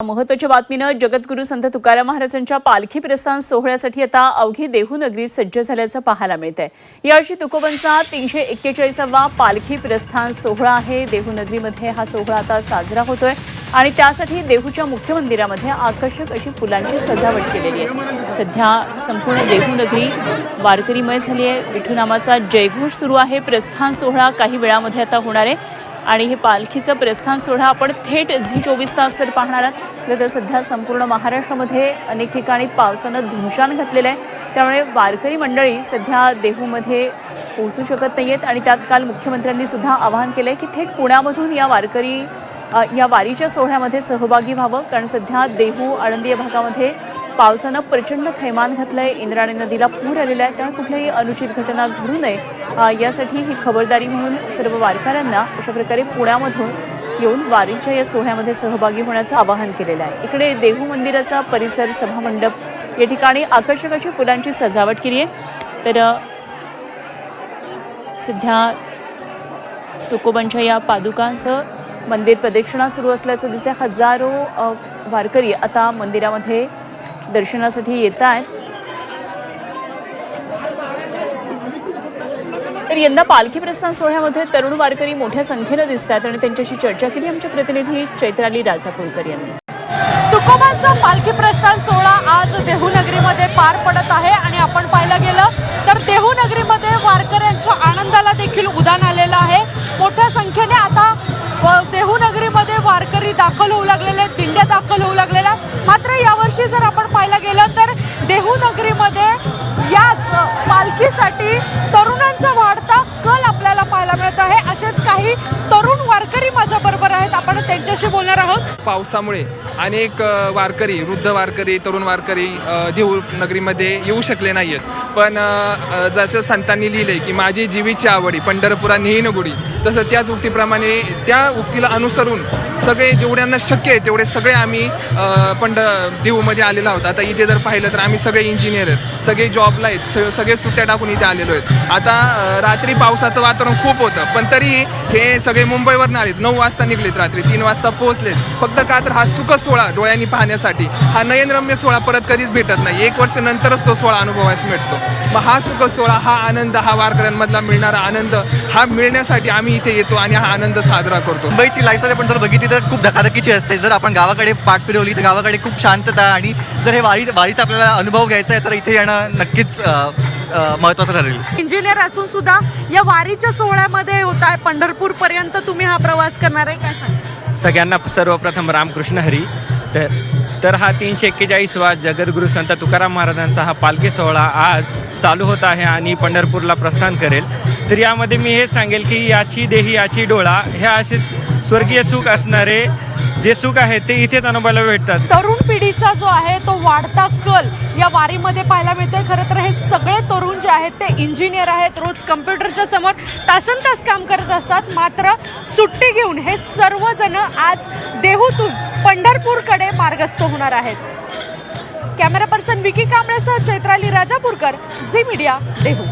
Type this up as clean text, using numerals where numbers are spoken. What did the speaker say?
महत्त्वाच्या बातमीनं जगद्गुरू संत तुकाराम महाराजांच्या पालखी प्रस्थान सोहळ्यासाठी आता अवघी देहू नगरी सज्ज झाल्याचं पाहायला मिळतंय। यावर्षी तुकोबांचा 341वा पालखी प्रस्थान सोहळा आहे। देहू नगरीमध्ये हा सोहळा आता साजरा होतोय आणि त्यासाठी देहूच्या मुख्य मंदिरामध्ये आकर्षक अशी फुलांची सजावट केलेली आहे। सध्या संपूर्ण देहू नगरी वारकरीमय झाली आहे। विठू नामाचा जयघोष सुरू आहे। प्रस्थान सोहळा काही वेळामध्ये आता होणार आहे आणि हे पालखीचं प्रस्थान सोहळा आपण थेट झी24 तासवर पाहणार आहात। तर सध्या संपूर्ण महाराष्ट्रामध्ये अनेक ठिकाणी पावसानं धुमशान घातलेलं आहे, त्यामुळे वारकरी मंडळी सध्या देहूमध्ये पोहोचू शकत नाहीयेत आणि त्यात काल मुख्यमंत्र्यांनी सुद्धा आवाहन केलंय की थेट पुण्यामधून या वारीच्या सोहळ्यामध्ये सहभागी व्हावं, कारण सध्या देहू आळंदी भागामध्ये पावसानं प्रचंड थैमान घातलंय। इंद्रायणी नदीला पूर आलेला आहे, त्यामुळे कुठलीही अनुचित घटना घडू नये यासाठी ही खबरदारी म्हणून सर्व वारकऱ्यांना अशा प्रकारे पुण्यामधून येऊन वारीच्या या सोहळ्यामध्ये सहभागी होण्याचं आवाहन केलेलं आहे। इकडे देहू मंदिराचा परिसर, सभामंडप या ठिकाणी आकर्षक अशी फुलांची सजावट केली आहे। तर सध्या तुकोबांच्या या पादुकांचं मंदिर प्रदक्षिणा सुरू असल्याचं दिसतंय। हजारो वारकरी आता मंदिरामध्ये दर्शनासाठी येत आहेत। तर यंदा पालखी प्रस्थान सोहळ्यामध्ये तरुण वारकरी मोठ्या संख्येनं दिसतात आणि त्यांच्याशी चर्चा केली आमच्या प्रतिनिधी चैत्राली राजापूरकर यांनी। तुकोबांचा पालखी प्रस्थान सोहळा आज देहू नगरीमध्ये पार पडत आहे आणि आपण पाहायला गेलं तर देहू नगरीमध्ये वारकऱ्यांच्या आनंदाला देखील उधाण आलेलं आहे। मोठ्या संख्येने आता देहू नगरीमध्ये वारकरी दाखल होऊ लागलेले आहेत, दिंड्या दाखल होऊ लागलेल्या आहेत। मात्र यावर्षी जर आपण पाहायला गेलं तर देहू नगरीमध्ये याच पालखीसाठी तरुणांचा वाढता कल आपल्याला पाहायला मिळत आहे। असेच काही तरुण वारकरी माझ्या बरोबर आहेत, आपण त्यांच्याशी बोलणार आहोत। पावसामुळे अनेक वारकरी, वृद्ध वारकरी, तरुण वारकरी देहू नगरीमध्ये येऊ शकले नाहीत, पण जसं संतांनी लिहिलंय की माझी जीवीची आवडी पंढरपुरा नेईन गुडी, तसं त्याच उक्तीप्रमाणे त्या उक्तीला अनुसरून सगळे जेवढ्यांना शक्य आहे तेवढे सगळे आम्ही देहूमध्ये आलेलो आहोत। आता इथे जर पाहिलं तर आम्ही सगळे इंजिनियर आहेत, सगळे जॉबला आहेत, सगळे सुट्ट्या टाकून इथे आलेलो आहेत। आता रात्री पावसाचं वातावरण खूप होतं, पण तरी हे सगळे मुंबईवरून आलेत, 9 वाजता निघलेत, रात्री 3 वाजता पोहोचलेत, फक्त का तर हा सुख सोहळा डोळ्यांनी पाहण्यासाठी। हा नयनरम्य सोहळा परत कधीच भेटत नाही, 1 वर्ष नंतरच तो सोहळा अनुभवायला मिळतो। मग हा सुख सोहळा, हा आनंद, हा वारकऱ्यांमधला मिळणारा आनंद, हा मिळण्यासाठी आम्ही इथे येतो आणि हा आनंद साजरा करतो। मुंबईची लाईफस्टाईल आपण जर बघितली तर खूप धकाधकीची असते। जर आपण गावाकडे पाठ फिरवली तर गावाकडे खूप शांतता, आणि जर हे वारीचा आपल्याला अनुभव घ्यायचा आहे तर इथे येणं नक्कीच महत्त्वाचं ठरेल। इंजिनियर असून सुद्धा या वारीच्या सोहळ्यामध्ये होत आहे, पंढरपूर पर्यंत तुम्ही हा प्रवास करणार आहे, काय सांगा? सगळ्यांना सर्वप्रथम रामकृष्ण हरी। तर हा 341वा जगद्गुरू संत तुकाराम महाराजांचा हा पालखी सोहळा आज चालू होत आहे आणि पंढरपूरला प्रस्थान करेल। तर यामध्ये मी हे सांगेल की याची देही याची डोळा, हे असे स्वर्गीय सुख असणारे जे सुख आहे ते इथेच अनुभवायला भेटतात। तरुण पिढीचा जो आहे तो वाढता कल या वारीमध्ये पाहायला मिळतोय। खरं तर हे सगळे तरुण जे आहेत ते इंजिनियर आहेत, रोज कम्प्युटरच्या समोर तासनतास काम करत असतात, मात्र सुट्टी घेऊन हे सर्वजण आज देहूतून पंढरपूरकडे मार्गस्थ होणार आहेत। कॅमेरा पर्सन विकी कांबळेसह चैत्राली राजापूरकर, झी मीडिया, देहू।